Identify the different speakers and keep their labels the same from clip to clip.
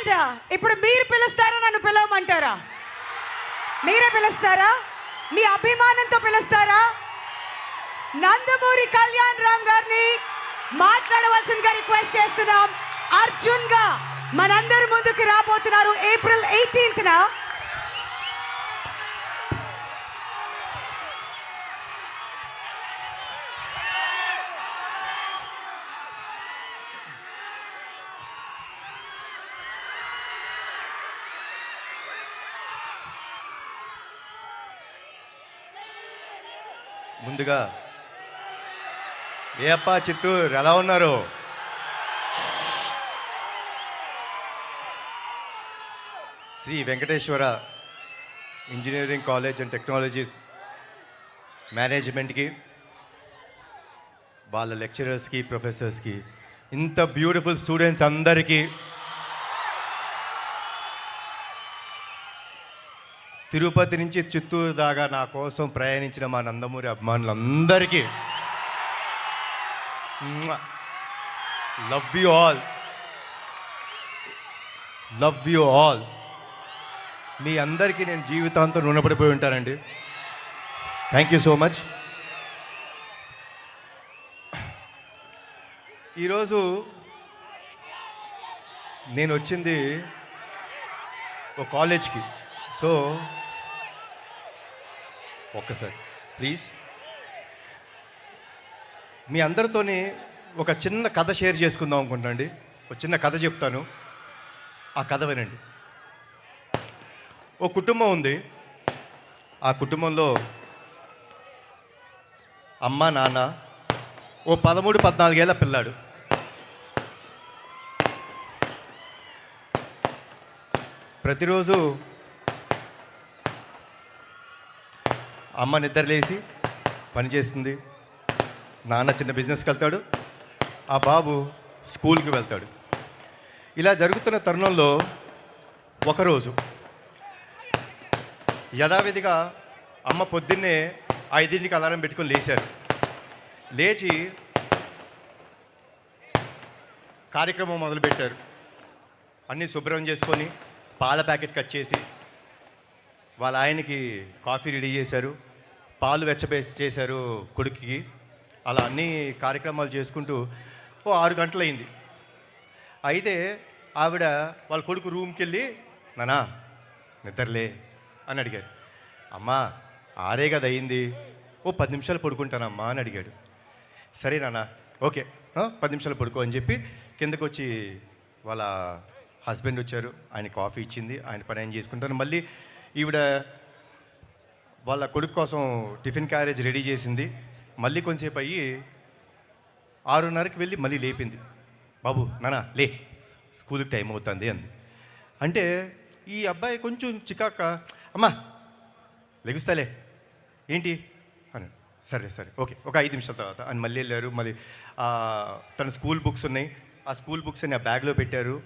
Speaker 1: మాట. ఇప్పుడు మీరు పిలుస్తారా, నన్ను పిలవమంటారా? మీరే పిలుస్తారా? మీ అభిమానంతో పిలుస్తారా? నందమూరి కళ్యాణ్ రామ్ గారిని మాట్లాడవలసిందిగా రిక్వెస్ట్ చేస్తున్నాం. అర్జున్ గా మనందరి ముందుకు రాబోతున్నారు ఏప్రిల్ 18న.
Speaker 2: ముందుగా ఏ అప్ప చిత్తూరు ఎలా ఉన్నారు? Sri Venkateswara engineering college and technologies మేనేజ్మెంట్కి, వాళ్ళ లెక్చరర్స్కి, ప్రొఫెసర్స్కి, ఇంత బ్యూటిఫుల్ స్టూడెంట్స్ అందరికీ, తిరుపతి నుంచి చిత్తూరు దాకా నా కోసం ప్రయాణించిన మా నందమూరి అభిమానులందరికీ love you all, love you all. మీ అందరికీ నేను జీవితాంతం రుణపడిపోయి ఉంటానండి. Thank you so much. ఈరోజు నేను వచ్చింది ఒక కాలేజ్కి. సో ఒక్కసారి ప్లీజ్ మీ అందరితోని ఒక చిన్న కథ షేర్ చేసుకుందాం అనుకుంటానండి. ఒక చిన్న కథ చెప్తాను, ఆ కథ వినండి. ఓ కుటుంబం ఉంది. ఆ కుటుంబంలో అమ్మ, నాన్న, ఓ 13-14 ఏళ్ళ పిల్లాడు. ప్రతిరోజు అమ్మ నిద్రలేసి పనిచేస్తుంది, నాన్న చిన్న బిజినెస్కి వెళ్తాడు, ఆ బాబు స్కూల్కి వెళ్తాడు. ఇలా జరుగుతున్న తరుణంలో ఒకరోజు యథావిధిగా అమ్మ పొద్దున్నే 5ంటికి అలారం పెట్టుకొని లేచారు. లేచి కార్యక్రమం మొదలుపెట్టారు. అన్నీ శుభ్రం చేసుకొని పాల ప్యాకెట్ కట్ చేసి వాళ్ళ ఆయనకి కాఫీ రెడీ చేశారు, పాలు చేశారు కొడుకుకి. అలా అన్ని కార్యక్రమాలు చేసుకుంటూ ఓ 6 గంటలైంది. అయితే ఆవిడ వాళ్ళ కొడుకు రూమ్కి వెళ్ళి, నానా నిద్రలే అని అడిగారు. అమ్మా 6 కదా అయింది, ఓ 10 నిమిషాలు పడుకుంటానమ్మా అని అడిగాడు. సరే నాన్న, ఓకే 10 నిమిషాలు పడుకో అని చెప్పి కిందకు వచ్చి వాళ్ళ హస్బెండ్ వచ్చారు. ఆయన కాఫీ ఇచ్చింది, ఆయన పని ఆయన చేసుకుంటారు. మళ్ళీ ఈవిడ వాళ్ళ కొడుకు కోసం టిఫిన్ క్యారేజ్ రెడీ చేసింది. మళ్ళీ కొంచెంసేపు అయ్యి 6:30కి వెళ్ళి మళ్ళీ లేపింది. బాబు నానా లే, స్కూల్కి టైం అవుతుంది అంది. అంటే ఈ అబ్బాయి కొంచెం చికాక, అమ్మా లెగుస్తాలే ఏంటి అని. సరే సరే ఓకే, ఒక 5 నిమిషాల తర్వాత అని మళ్ళీ వెళ్ళారు. మళ్ళీ తన స్కూల్ బుక్స్ ఉన్నాయి, ఆ స్కూల్ బుక్స్ అని ఆ బ్యాగ్లో పెట్టారు.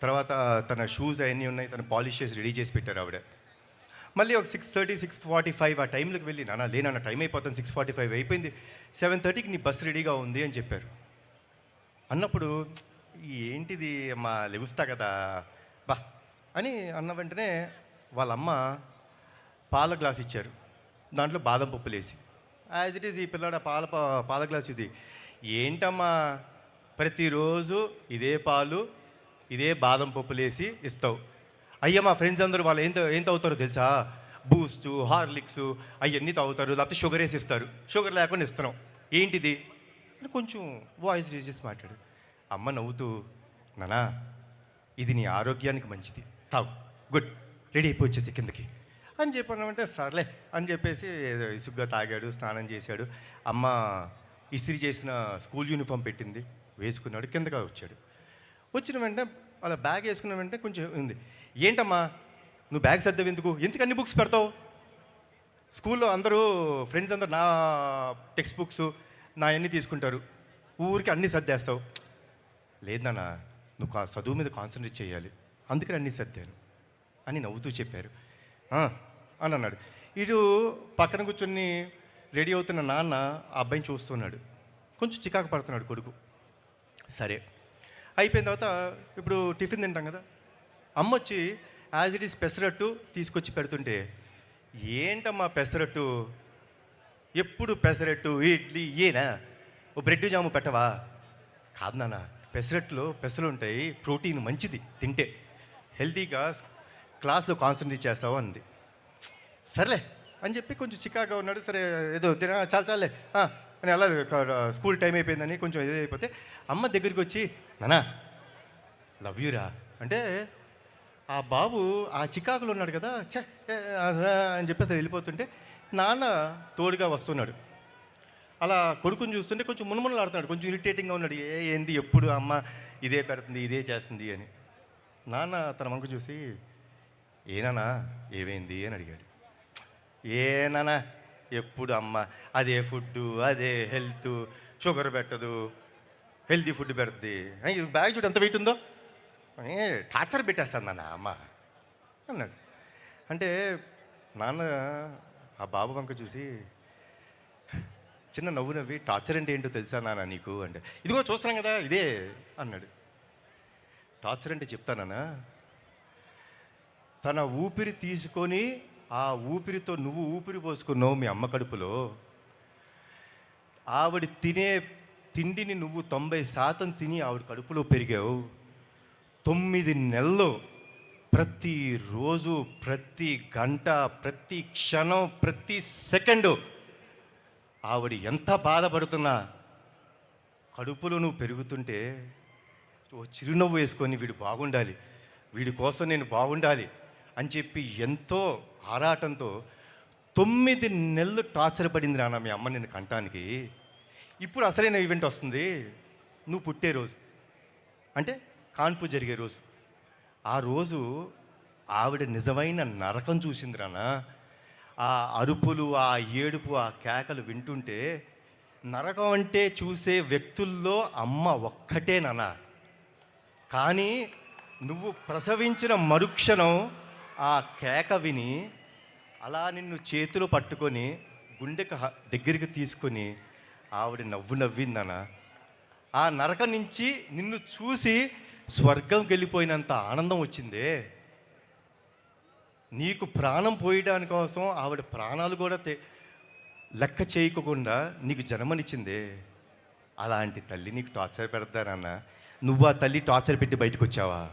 Speaker 2: తర్వాత తన షూస్ అవన్నీ ఉన్నాయి, తను పాలిష్ చేసి రెడీ చేసి పెట్టారు ఆవిడ. మళ్ళీ ఒక 6:30, 6:45 ఆ టైంలోకి వెళ్ళి, నాన్న లేనన్న టైం అయిపోతుంది, 6:45 అయిపోయింది, 7:30కి నీ బస్సు రెడీగా ఉంది అని చెప్పారు. అన్నప్పుడు ఏంటిది అమ్మా లెగుస్తా కదా బా అని అన్న వెంటనే వాళ్ళమ్మ పాల గ్లాస్ ఇచ్చారు. దాంట్లో బాదం పప్పులు వేసి, యాజ్ ఇట్ ఈజ్ ఈ పిల్లాడ పాల గ్లాస్ ఇది ఏంటమ్మా ప్రతిరోజు ఇదే పాలు ఇదే బాదం పప్పులు వేసి ఇస్తావు? అయ్యా మా ఫ్రెండ్స్ అందరూ వాళ్ళు ఏం తాగుతారో తెలుసా, బూస్ట్, హార్లిక్స్ అవన్నీ తాగుతారు, లేకపోతే షుగర్ వేసి ఇస్తారు, షుగర్ లేకుండా ఇస్తున్నాం, ఏంటిది అని కొంచెం వాయిస్ రేజ్ చేసి మాట్లాడు. అమ్మ నవ్వుతూ, నానా ఇది నీ ఆరోగ్యానికి మంచిది, తాగు, గుడ్, రెడీ అయిపోయి వచ్చేసి కిందకి అని చెప్పానంటే సర్లే అని చెప్పేసి ఇసుగ్గా తాగాడు, స్నానం చేశాడు. అమ్మ ఇస్త్రీ చేసిన స్కూల్ యూనిఫామ్ పెట్టింది, వేసుకున్నాడు, కిందగా వచ్చాడు. వచ్చిన వెంటనే అలా బ్యాగ్ వేసుకున్న వెంటనే కొంచెం ఉంది, ఏంటమ్మా నువ్వు బ్యాగ్ సర్దావు ఎందుకు అన్ని బుక్స్ పెడతావు? స్కూల్లో అందరూ ఫ్రెండ్స్ అందరూ నా టెక్స్ట్ బుక్స్ నా అన్నీ తీసుకుంటారు, ఊరికి అన్నీ సర్దేస్తావు. లేదు నాన్న, నువ్వు చదువు మీద కాన్సన్ట్రేట్ చేయాలి, అందుకని అన్నీ సర్దాను అని నవ్వుతూ చెప్పారు అని అన్నాడు. ఇటు పక్కన కూర్చొని రెడీ అవుతున్న నాన్న ఆ అబ్బాయిని చూస్తున్నాడు, కొంచెం చికాకు పడుతున్నాడు కొడుకు. సరే అయిపోయిన తర్వాత ఇప్పుడు టిఫిన్ తింటాం కదా, అమ్మ వచ్చి యాజ్ ఇట్ ఈస్ పెసరట్టు తీసుకొచ్చి పెడుతుంటే, ఏంటమ్మా పెసరట్టు, ఎప్పుడు పెసరట్టు ఇడ్లీ ఏనా, ఓ బ్రెడ్ జాము పెట్టవా? కాదు నాన్న, పెసరట్లో పెసలు ఉంటాయి, ప్రోటీన్ మంచిది తింటే, హెల్తీగా క్లాస్లో కాన్సన్ట్రేట్ చేస్తావు అంది. సర్లే అని చెప్పి కొంచెం చికాగా ఉన్నాడు. సరే ఏదో తిన చాలే అని అలా స్కూల్ టైం అయిపోయిందని కొంచెం ఏదో అయిపోతే అమ్మ దగ్గరికి వచ్చి, నానా లవ్ యూరా అంటే, ఆ బాబు ఆ చికాకులో ఉన్నాడు కదా, ఛే అని చెప్పేసి వెళ్ళిపోతుంటే నాన్న తోడుగా వస్తున్నాడు. అలా కొడుకుని చూస్తుంటే కొంచెం మునుమునలాడుతున్నాడు, కొంచెం ఇరిటేటింగ్గా ఉన్నాడు. ఏంది ఎప్పుడు అమ్మ ఇదే పెడుతుంది, ఇదే చేస్తుంది అని. నాన్న తన వంక చూసి, ఏనానా ఏమైంది అని అడిగాడు. ఏనానా ఎప్పుడు అమ్మ అదే ఫుడ్డు, అదే హెల్త్, షుగర్ పెట్టదు, హెల్తీ ఫుడ్ పెడుతుంది, బ్యాగ్ చూడు ఎంత వెయిట్ ఉందో, టార్చర్ పెట్టేస్తాను నాన్న అమ్మ అన్నాడు. అంటే నాన్న ఆ బాబు వంక చూసి చిన్న నవ్వు నవ్వి, టార్చర్ అంటే ఏంటో తెలుసా నాన్న నీకు అంటే, ఇదిగో చూస్తున్నాం కదా ఇదే అన్నాడు. టార్చర్ అంటే చెప్తానా, తన ఊపిరి తీసుకొని ఆ ఊపిరితో నువ్వు ఊపిరి పోసుకున్నావు మీ అమ్మ కడుపులో. ఆవిడ తినే తిండిని నువ్వు 90% తిని ఆవిడ కడుపులో పెరిగావు. 9 నెలలు ప్రతిరోజు, ప్రతి గంట, ప్రతి క్షణం, ప్రతి సెకండు ఆవిడ ఎంత బాధపడుతున్నా కడుపులో నువ్వు పెరుగుతుంటే ఓ చిరునవ్వు వేసుకొని, వీడు బాగుండాలి, వీడి కోసం నేను బాగుండాలి అని చెప్పి ఎంతో ఆరాటంతో 9 నెలలు టార్చర్ పడింది నాన్న మీ అమ్మ నిన్ను కంటానికి. ఇప్పుడు అసలైన ఈవెంట్ వస్తుంది, నువ్వు పుట్టే రోజు, అంటే కాన్పు జరిగే రోజు. ఆ రోజు ఆవిడ నిజమైన నరకం చూసింది నాన్న. ఆ అరుపులు, ఆ ఏడుపు, ఆ కేకలు వింటుంటే నరకం అంటే చూసే వ్యక్తుల్లో అమ్మ ఒక్కటే నాన్న. కానీ నువ్వు ప్రసవించిన మరుక్షణం ఆ కేక విని అలా నిన్ను చేతిలో పట్టుకొని గుండెకి దగ్గరికి తీసుకొని ఆవిడ నవ్వు నవ్విందన్న. ఆ నరకం నుంచి నిన్ను చూసి స్వర్గంకి వెళ్ళిపోయినంత ఆనందం వచ్చిందే. నీకు ప్రాణం పోయడానికి కోసం ఆవిడ ప్రాణాలు కూడా లెక్క చేయకుండా నీకు జన్మనిచ్చిందే. అలాంటి తల్లి నీకు టార్చర్ పెడతానన్న, నువ్వు ఆ తల్లి టార్చర్ పెట్టి బయటకు వచ్చావా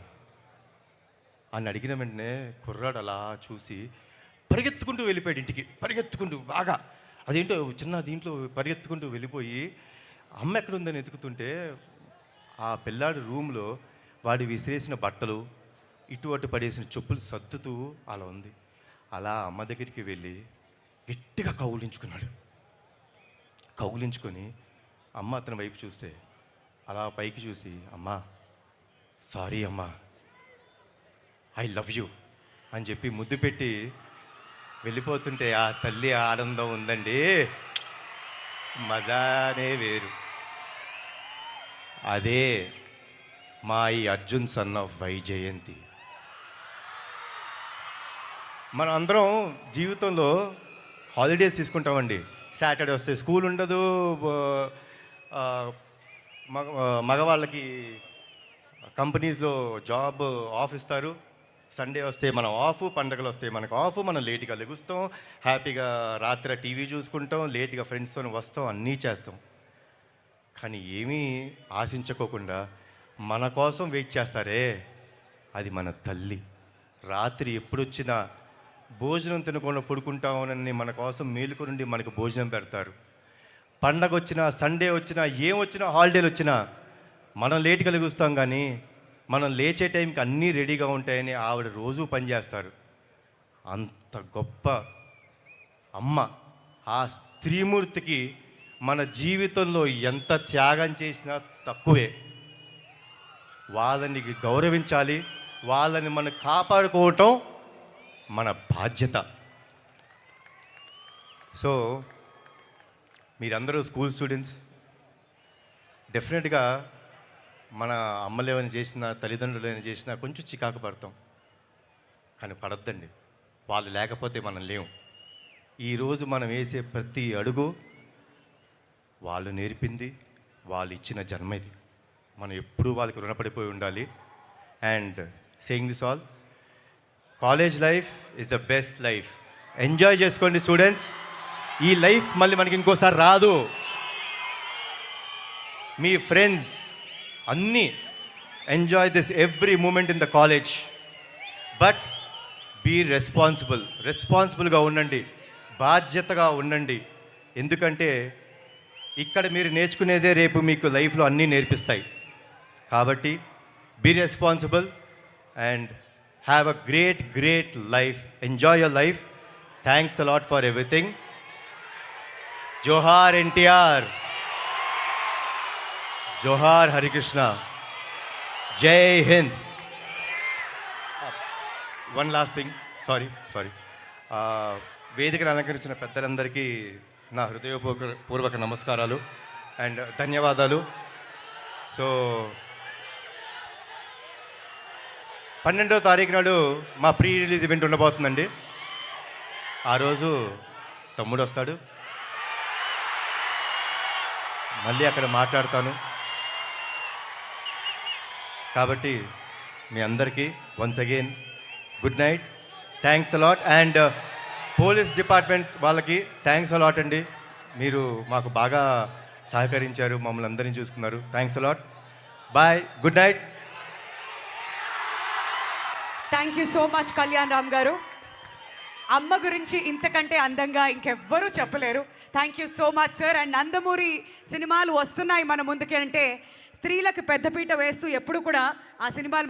Speaker 2: అని అడిగిన వెంటనే కుర్రాడు అలా చూసి పరిగెత్తుకుంటూ వెళ్ళిపోయాడు ఇంటికి. పరిగెత్తుకుంటూ బాగా అదేంటో చిన్న దీంట్లో పరిగెత్తుకుంటూ వెళ్ళిపోయి అమ్మ ఎక్కడుందని ఎతుకుతుంటే ఆ పిల్లాడి రూమ్లో వాడి విసిరేసిన బట్టలు, ఇటు అటు పడేసిన చెప్పులు సర్దుతూ అలా ఉంది. అలా అమ్మ దగ్గరికి వెళ్ళి గట్టిగా కౌగిలించుకున్నాడు. కౌగిలించుకొని అమ్మ అతని వైపు చూస్తే అలా పైకి చూసి, అమ్మా సారీ అమ్మా, ఐ లవ్ యూ అని చెప్పి ముద్దు పెట్టి వెళ్ళిపోతుంటే ఆ తల్లి ఆనందం ఉందండి, మజానే వేరు. అదే మా ఈ అర్జున్ సన్ ఆఫ్ వైజయంతి. మనం అందరం జీవితంలో హాలిడేస్ తీసుకుంటామండి. సాటర్డే వస్తే స్కూల్ ఉండదు, మగవాళ్ళకి కంపెనీస్లో జాబ్ ఆఫ్ ఇస్తారు. సండే వస్తే మనం ఆఫ్, పండగలు వస్తే మనకు ఆఫ్, మనం లేట్గా లెగుస్తాం, హ్యాపీగా రాత్రి టీవీ చూసుకుంటాం, లేట్గా ఫ్రెండ్స్తో వస్తాం, అన్నీ చేస్తాం. కానీ ఏమీ ఆశించుకోకుండా మన కోసం వెయిట్ చేస్తారే, అది మన తల్లి. రాత్రి ఎప్పుడొచ్చినా భోజనం తినకుండా పడుకుంటామని మన కోసం మేలుకొనుండి మనకు భోజనం పెడతారు. పండగ వచ్చినా, సండే వచ్చినా, ఏం వచ్చినా, హాలిడేలు వచ్చినా మనం లేట్గా లెగుస్తాం, కానీ మనం లేచే టైంకి అన్నీ రెడీగా ఉంటాయని ఆవిడ రోజూ పనిచేస్తారు. అంత గొప్ప అమ్మ. ఆ స్త్రీమూర్తికి మన జీవితంలో ఎంత త్యాగం చేసినా తక్కువే. వాళ్ళని గౌరవించాలి, వాళ్ళని మనం కాపాడుకోవటం మన బాధ్యత. సో మీరందరూ స్కూల్ స్టూడెంట్స్, డెఫినెట్గా మన అమ్మలు ఏమైనా చేసినా, తల్లిదండ్రులు ఏమైనా చేసినా కొంచెం చికాకు పడతాం, కానీ పడద్దండి. వాళ్ళు లేకపోతే మనం లేవు. ఈరోజు మనం వేసే ప్రతి అడుగు వాళ్ళు నేర్పింది, వాళ్ళు ఇచ్చిన జన్మ ఇది. మనం ఎప్పుడూ వాళ్ళకి రుణపడిపోయి ఉండాలి. And saying this all. College life is the best life. Enjoy చేసుకోండి స్టూడెంట్స్. ఈ లైఫ్ మళ్ళీ మనకి ఇంకోసారి రాదు. మీ ఫ్రెండ్స్ అన్నీ enjoy this every moment in the college. But be రెస్పాన్సిబుల్గా ఉండండి, బాధ్యతగా ఉండండి. ఎందుకంటే ఇక్కడ మీరు నేర్చుకునేదే రేపు మీకు లైఫ్లో అన్నీ నేర్పిస్తాయి. కాబట్టి be responsible and have a great life. Enjoy your life. Thanks a lot for everything. జోహార్ ఎన్టీఆర్, జోహార్ హరికృష్ణ, జై Hind. One last thing, sorry వేదికను అలంకరించిన పెద్దలందరికీ నా హృదయపూర్వక నమస్కారాలు అండ్ ధన్యవాదాలు. సో 12వ తారీఖు నాడు మా ప్రీ రిలీజ్ ఈవెంట్ ఉండబోతుందండి. ఆ రోజు తమ్ముడు వస్తాడు, మళ్ళీ అక్కడ మాట్లాడతాను. కాబట్టి మీ అందరికీ once again good night. Thanks a lot. And police department వాళ్ళకి థ్యాంక్స్ అలాట్ అండి. మీరు మాకు బాగా సహకరించారు, మమ్మల్ని అందరినీ చూసుకున్నారు. Thanks a lot. Bye, good night.
Speaker 1: Thank you so much Kalyan Ram గారు. అమ్మ గురించి ఇంతకంటే అందంగా ఇంకెవ్వరూ చెప్పలేరు. Thank you so much sir. And Nandamuri సినిమాలు వస్తున్నాయి మన ముందుకి అంటే స్త్రీలకు పెద్దపీట వేస్తూ ఎప్పుడు కూడా ఆ సినిమాలు